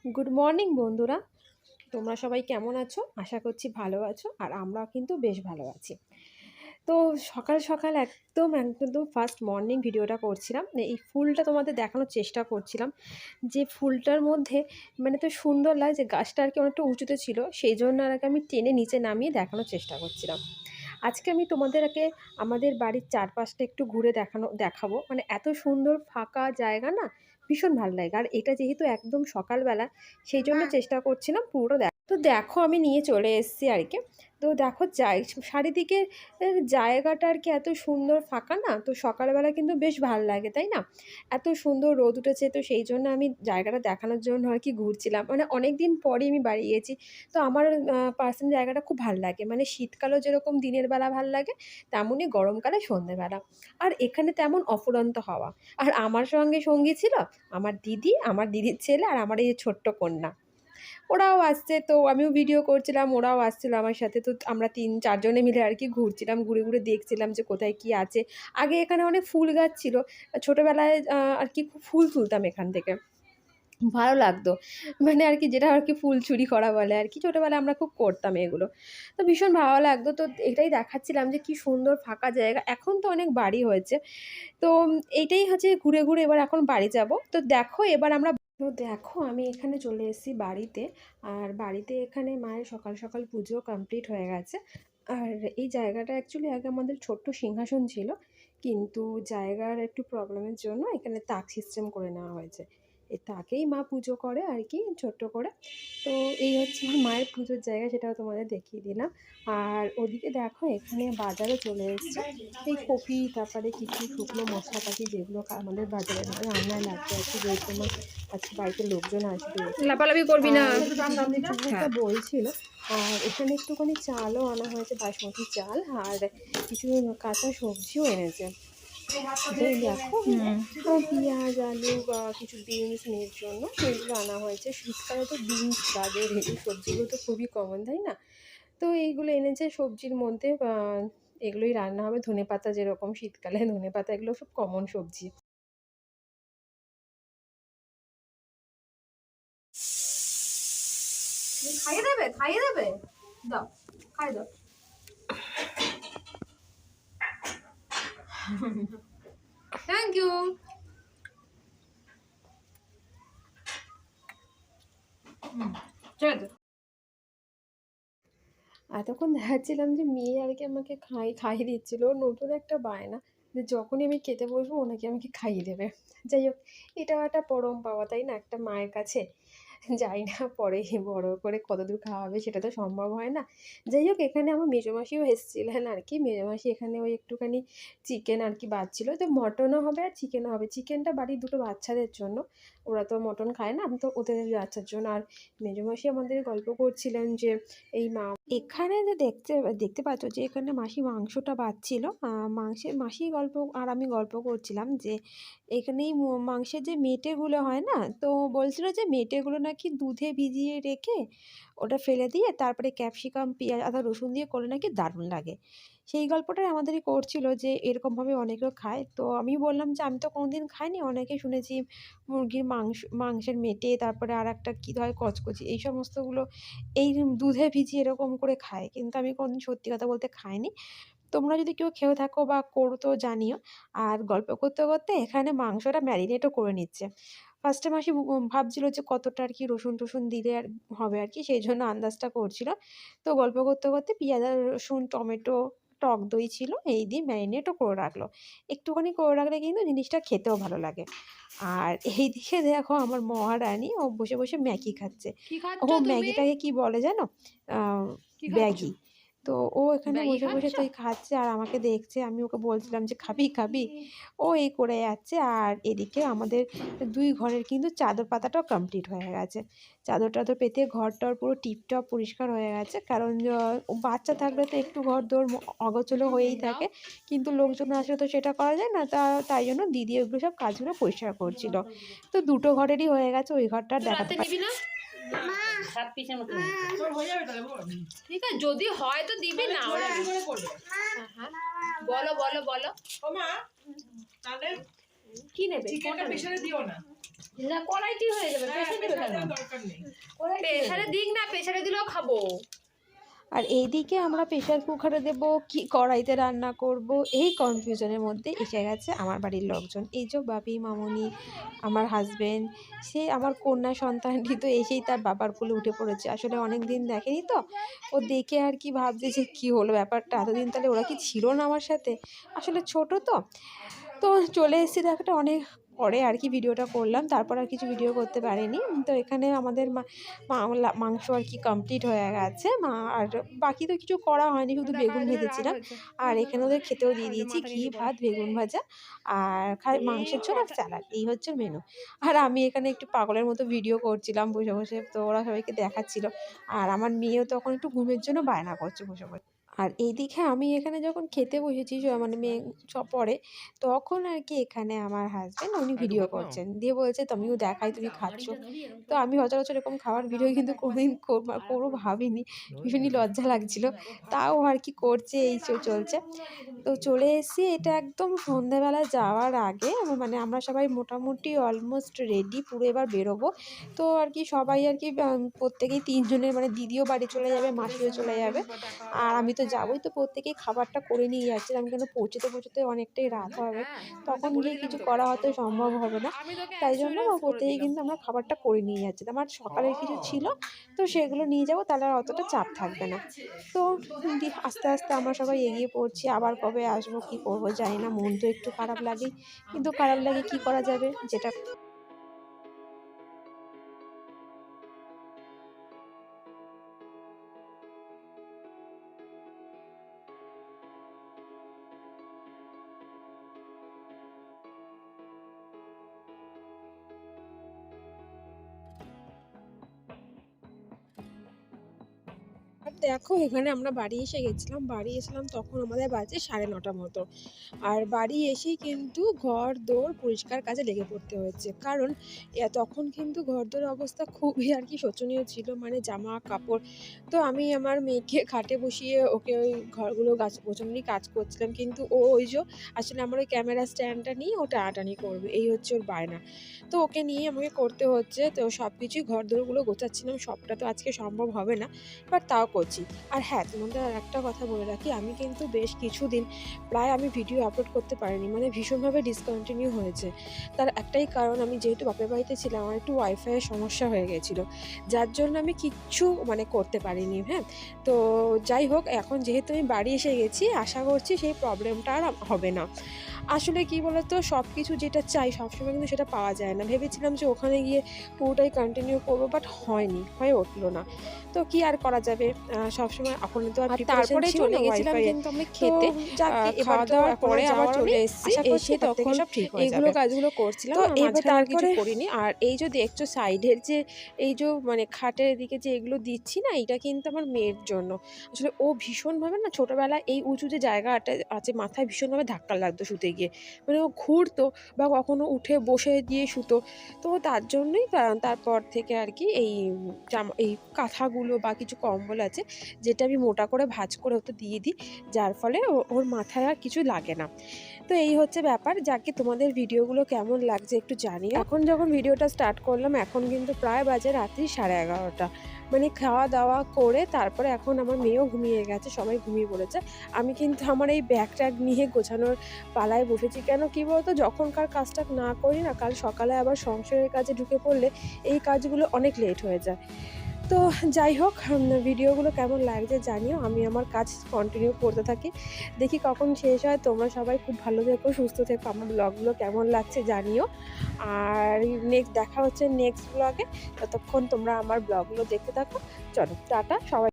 Good morning বন্ধুরা, তোমরা সবাই কেমন আছো? আশা করছি ভালো আছো, আর আমরা কিন্তু বেশ ভালো আছি। তো সকাল সকাল একদম একদম ফার্স্ট মর্নিং ভিডিওটা করছিলাম, এই ফুলটা তোমাদের দেখানোর চেষ্টা করছিলাম যে ফুলটার মধ্যে মানে তো সুন্দর লাগছে, গাছটা আর কি অনেকটা উঁচুতে ছিল, সেই জন্য আর কি আমি টেনে নিচে নামিয়ে দেখানোর চেষ্টা করছিলাম। আজকে আমি তোমাদেরকে আমাদের বাড়ির চারপাশটা একটু ঘুরে দেখাবো, মানে এত সুন্দর ফাঁকা জায়গা না, ভীষণ ভালো লাগে। আর এটা যেহেতু একদম সকালবেলা, সেই জন্য চেষ্টা করছিলাম পুরোটা তো দেখো আমি নিয়ে চলে এসেছি আর কি। তো দেখো চারিদিকে জায়গাটা আর কি এত সুন্দর ফাঁকা না, তো সকালবেলা কিন্তু বেশ ভালো লাগে, তাই না? এত সুন্দর রোদ উঠেছে, তো সেই জন্য আমি জায়গাটা দেখানোর জন্য আর কি ঘুরছিলাম, মানে অনেক দিন পরে আমি বাড়ি গিয়েছি। তো আমার পার্সোনাল জায়গাটা খুব ভালো লাগে, মানে শীতকালেও যেরকম দিনের বেলা ভালো লাগে, তেমনই গরমকালে সন্ধ্যেবেলা। আর এখানে তেমন অফুরন্ত হাওয়া। আর আমার সঙ্গে সঙ্গী ছিল আমার দিদি, আমার দিদির ছেলে, আর আমার এই ছোট্ট কন্যা। ওরাও আসছে, তো আমিও ভিডিও করছিলাম, ওরাও আসছিলো আমার সাথে। তো আমরা 3-4 জনে মিলে আর কি ঘুরছিলাম, ঘুরে ঘুরে দেখছিলাম যে কোথায় কি আছে। আগে এখানে অনেক ফুল গাছ ছিল, ছোটোবেলায় আর কি খুব ফুল তুলতাম এখান থেকে, ভালো লাগতো। মানে আর কি যেটা আর কি ফুল চুরি করা বলে আর কি, ছোটোবেলায় আমরা খুব করতাম এগুলো। তো ভীষণ ভালো লাগতো। তো এটাই দেখাচ্ছিলাম যে কি সুন্দর ফাঁকা জায়গা। এখন তো অনেক বাড়ি হয়েছে, তো এইটাই হচ্ছে ঘুরে ঘুরে এবার এখন বাড়ি যাব। তো দেখো এবার আমরা, তো দেখো আমি এখানে চলে এসেছি বাড়িতে। আর বাড়িতে এখানে মায়ের সকাল সকাল পুজো কমপ্লিট হয়ে গেছে। আর এই জায়গাটা অ্যাকচুয়ালি আগে আমাদের ছোট্ট সিংহাসন ছিল, কিন্তু জায়গার একটু প্রবলেমের জন্য এখানে তাক সিস্টেম করে নেওয়া হয়েছে। এই তাকেই মা পুজো করে আর কি, ছোট্ট করে। তো এই হচ্ছে আমার মায়ের পুজোর জায়গা, সেটাও তোমাদের দেখিয়ে দিলাম। আর ওদিকে দেখো এখানে বাজারে চলে এসেছে এই কপি, তারপরে কিছু শুকনো মশলাপাতি যেগুলো আমাদের বাজারে রান্নায় লাগবে আর কি, যেহেতু আমার আজকে বাড়িতে লোকজন আসবে। লাফালাফি করবি না। একটা বলছিল। আর এখানে একটুখানি চালও আনা হয়েছে, বাসমতি চাল, আর কিছু কাঁচা সবজিও এনেছে। এই দেখো পেঁয়াজ, আলু বা কিছু বিনস মেয়ের জন্য এগুলো আনা হয়েছে। শীতকালে তো বিনস, গাজর, এই সবজিগুলো তো খুবই কমন, তাই না? তো এইগুলো এনেছে সবজির মধ্যে, এগুলোই রান্না হবে। ধনেপাতা, যেরকম শীতকালে ধনেপাতা, এগুলো সব কমন সবজি। খাইয়ে দেবে, খাইয়ে দেবে, দাও, খাই দাও। Thank you. ঠিক আছে। এতক্ষণ দেখাচ্ছিলাম যে মেয়ে আর কি আমাকে খাইয়ে দিচ্ছিল, নতুন একটা বায়না যে যখনই আমি খেতে বসবো ওনাকে আমাকে খাইয়ে দেবে। যাই হোক, এটাও একটা পরম পাওয়া, তাই না, একটা মায়ের কাছে। জানি না পরে বড় করে কতদূর খাওয়াবে, সেটা তো সম্ভব হয় না। যাই হোক, এখানে আমার মেজোমাসিও এসেছিলেন আর কি। মেজোমাসি এখানে ওই একটুখানি চিকেন আর কি বাঁচছিল, তো মটনও হবে আর চিকেনও হবে। চিকেনটা বাড়ির দুটো বাচ্চাদের জন্য, ওরা তো মটন খায় না, আমি তো ওদের বাচ্চার জন্য। আর মেজোমাসি আমাদের গল্প করছিলেন যে এই এখানে যে দেখতে দেখতে পাচ্ছ যে এখানে মাসি মাংসটা বাছছিল, মাসি গল্প আর আমি গল্প করছিলাম যে এখানে এই মাংসের যে মেটেগুলো হয় না, তো বলছিল যে মেটেগুলো নাকি দুধে ভিজিয়ে রেখে ওটা ফেলে দিয়ে তারপরে ক্যাপসিকাম, পেঁয়াজ, আদা, রসুন দিয়ে করলে নাকি দারুণ লাগে। সেই গল্পটাই আমাদেরই করছিল যে এরকমভাবে অনেকেও খায়। তো আমি বললাম যে আমি তো কোনোদিন খাইনি, অনেকে শুনেছি মুরগির মাংসের মেটে, তারপরে আর একটা কী হয় কচকচি, এই সমস্তগুলো এই দুধে ভিজিয়ে এরকম করে খায়, কিন্তু আমি কোনোদিন সত্যি কথা বলতে খাইনি। তোমরা যদি কেউ খেয়ে থাকো বা করো তো জানিও। আর গল্প করতে করতে এখানে মাংসটা ম্যারিনেটও করে নিচ্ছে। ফার্স্টে মাসি ভাবছিল যে কতটা আর কি রসুন টসুন দিলে আর হবে আর কি, সেই জন্য আন্দাজটা করছিল। তো গল্প করতে করতে পেঁয়াজ আর রসুন, টমেটো, টক দই ছিল, এই দিয়ে ম্যারিনেটও করে রাখলো। একটুখানি করে রাখলে কিন্তু জিনিসটা খেতেও ভালো লাগে। আর এইদিকে দেখো আমার মহারানী, ও বসে বসে ম্যাগি খাচ্ছে। ও ম্যাগিটাকে কি বলে জানো? ব্যাগি। তো ও এখানে বসে বসে তো খাচ্ছে আর আমাকে দেখছে। আমি ওকে বলছিলাম যে খাবি খাবি, ও এই করে যাচ্ছে। আর এদিকে আমাদের 2 ঘরের কিন্তু চাদর পাতাটাও কমপ্লিট হয়ে গেছে। চাদর টাদর পেতে ঘরটর পুরো টিপটপ পরিষ্কার হয়ে গেছে, কারণ বাচ্চা থাকলে তো একটু ঘর দোর অগোছালো হয়েই থাকে, কিন্তু লোকজন আসলে তো সেটা করা যায় না। তাই জন্য দিদি ওগুলো সব কাজগুলো পরিষ্কার করছিল। তো 2টো ঘরেরই হয়ে গেছে, ওই ঘরটা দেখাতে পারি না। ঠিক আছে, যদি হয় তো দিবি, না হলে বলো বলো বলো। কি নেবে? চিকেনটা প্রেসারে দিও না। না কড়াইটি হয়ে যাবে, প্রেসারে দিবে কেন? প্রেসারে দিক না, প্রেসারে দিলেও খাবো। আর এইদিকে আমরা প্রেশার কুকারে দেব কি কড়াইতে রান্না করব, এই কনফিউশনের মধ্যে এসে গেছে আমার বাড়ির লোকজন। এই যে বাপি, মামুনি, আমার হাজবেন্ড, সে আমার কন্যা সন্তানটি তো এসেই তার বাবার কোলে উঠে পড়েছে। আসলে অনেক দিন দেখেনি তো, ও দেখে আর কি ভাবছে যে কী হলো ব্যাপারটা, এতদিন তাহলে ওরা কি ছিল না আমার সাথে। আসলে ছোট তো তো চলে এসেছি দেখাটা অনেক পরে আর কি ভিডিওটা করলাম, তারপর আর কিছু ভিডিও করতে পারিনি। তো এখানে আমাদের মাংস আর কি কমপ্লিট হয়ে গেছে, আর বাকি তো কিছু করা হয়নি, শুধু বেগুন ভেজেছিলাম। আর এখানে ওদের খেতেও দিয়ে দিয়েছি ঘি ভাত, বেগুন ভাজা আর মাংসের ঝোল আর স্যালাড, এই হচ্ছে মেনু। আর আমি এখানে একটু পাগলের মতো ভিডিও করছিলাম বসে বসে, তো ওরা সবাইকে দেখাচ্ছিল। আর আমার মেয়েও তখন একটু ঘুমের জন্য বায়না করছে বসে বসে। আর এইদিকে আমি এখানে যখন খেতে বসেছি, মানে মেয়ে সব পরে, তখন আর কি এখানে আমার হাজবেন্ড উনি ভিডিও করছেন, দিয়ে বলছে তুমিও দেখাই তুমি খাচ্ছ। তো আমি সচরাচর এরকম খাওয়ার ভিডিও কিন্তু কোনোদিন করবো ভাবিনি, ভীষণই লজ্জা লাগছিল, তাও আর কি করছে, এই চলছে। তো চলে এসেছি, এটা একদম সন্ধ্যাবেলা যাওয়ার আগে, মানে আমরা সবাই মোটামুটি অলমোস্ট রেডি, পুরো এবার বেরোবো। তো আর কি সবাই আর কি প্রত্যেকেই তিনজনের, মানে দিদিও বাড়ি চলে যাবে, মাসিও চলে যাবে, আর আমি তো যাবোই। তো প্রত্যেকেই খাবারটা করে নিয়ে যাচ্ছিলাম, কেন পৌঁছতে অনেকটাই রাত হবে, তখন গিয়ে কিছু করা হয়তো সম্ভব হবে না। তাই জন্য প্রত্যেকেই কিন্তু আমরা খাবারটা করে নিয়ে যাচ্ছিলাম। আর সকালের কিছু ছিল, তো সেগুলো নিয়ে যাবো, তাহলে আর অতটা চাপ থাকবে না। তো আস্তে আস্তে আমরা সবাই এগিয়ে পড়ছি। আবার কবে আসবো, কি করবো জানি না, মন তো একটু খারাপ লাগেই, কিন্তু খারাপ লাগে কি করা যাবে, যেটা আর দেখো এখানে আমরা বাড়ি এসে গেছিলাম, বাড়ি এসলাম তখন আমাদের বাজে 9:30 মতো। আর বাড়ি এসেই কিন্তু ঘর দোর পরিষ্কার কাজে লেগে পড়তে হয়েছে, কারণ তখন কিন্তু ঘর দোর অবস্থা খুবই আর কি শোচনীয় ছিল, মানে জামা কাপড়। তো আমি আমার মেয়েকে খাটে বসিয়ে ওকে ওই ঘরগুলো গোছানোরই কাজ করছিলাম, কিন্তু ও ওই যে আসলে আমার ওই ক্যামেরা স্ট্যান্ডটা নিয়ে ও টানাটানি করবে, এই হচ্ছে ওর বায়না। তো ওকে নিয়ে আমাকে করতে হচ্ছে, তো সব কিছুই ঘর দোরগুলো গোছাচ্ছিলাম, সবটা তো আজকে সম্ভব হবে না, বাট তাও করছি। আর হ্যাঁ, তোমাদের আর একটা কথা বলে রাখি, আমি কিন্তু বেশ কিছুদিন প্রায় আমি ভিডিও আপলোড করতে পারিনি, মানে ভীষণভাবে ডিসকন্টিনিউ হয়েছে। তার একটাই কারণ, আমি যেহেতু বাপের বাড়িতে ছিলাম, আমার একটু ওয়াইফাইয়ের সমস্যা হয়ে গেছিলো, যার জন্য আমি কিচ্ছু মানে করতে পারিনি। হ্যাঁ, তো যাই হোক, এখন যেহেতু আমি বাড়ি এসে গেছি, আশা করছি সেই প্রবলেমটা আর হবে না। আসলে কি বলতো, সব কিছু যেটা চাই সবসময় কিন্তু সেটা পাওয়া যায় না। ভেবেছিলাম যে ওখানে গিয়ে পুরোটাই কন্টিনিউ করবো, বাট হয়নি, হয়ে উঠলো না। তো কি আর করা যাবে, সবসময় এখন তো আর তারপরে চলে গেছিলাম ওয়াইফাই কিন্তু আমি খেতে, খাওয়া দাওয়ার পরে আবার চলে এসেছি, এসে তখন সব ঠিক হয়ে এইগুলো যাবে। কাজগুলো করছিলাম, তো এবার তারপরে কিছু করিনি। আর এই যে দেখছো সাইডের যে এই যে মানে খাটের দিকে যে এগুলো দিচ্ছি না, এটা কিন্তু আমার মেয়ের জন্য। আসলে ও ভীষণভাবে না, ছোটোবেলায় এই উঁচু যে জায়গাটা আছে মাথায় ভীষণভাবে ধাক্কা লাগতো শুতে গিয়ে, মানে ও ঘুরতো বা কখনো উঠে বসে দিয়ে শুতো। তো তার জন্যই তারপর থেকে আর কি এই এই কাঁথাগুলো বা কিছু কম্বল আছে, যেটা আমি মোটা করে ভাঁজ করে ওতে দিয়ে দিই, যার ফলে ওর মাথায় আর কিছু লাগে না। তো এই হচ্ছে ব্যাপার। যাকে তোমাদের ভিডিওগুলো কেমন লাগছে একটু জানিও। এখন যখন ভিডিওটা স্টার্ট করলাম, এখন কিন্তু প্রায় বাজে রাত্রি 11:30, মানে খাওয়া দাওয়া করে তারপরে এখন আমার মেয়েও ঘুমিয়ে গেছে, সবাই ঘুমিয়ে পড়েছে। আমি কিন্তু আমার এই ব্যাগ ট্যাগ নিয়ে গোছানোর পালায় বসেছি। কেন কি বলতো, যখনকার কাজটা না করি না, কাল সকালে আবার সংসারের কাজে ঢুকে পড়লে এই কাজগুলো অনেক লেট হয়ে যায়। তো যাই হোক, ভিডিওগুলো কেমন লাগছে জানিও, আমি আমার কাজ কন্টিনিউ করতে থাকি, দেখি কখন শেষ হয়। তোমরা সবাই খুব ভালো থেকো, সুস্থ থেকো, আমার ব্লগগুলো কেমন লাগছে জানিও। আর দেখা হচ্ছে নেক্সট ব্লগে, ততক্ষণ তোমরা আমার ব্লগগুলো দেখতে থাকো। চলো টাটা সবাই।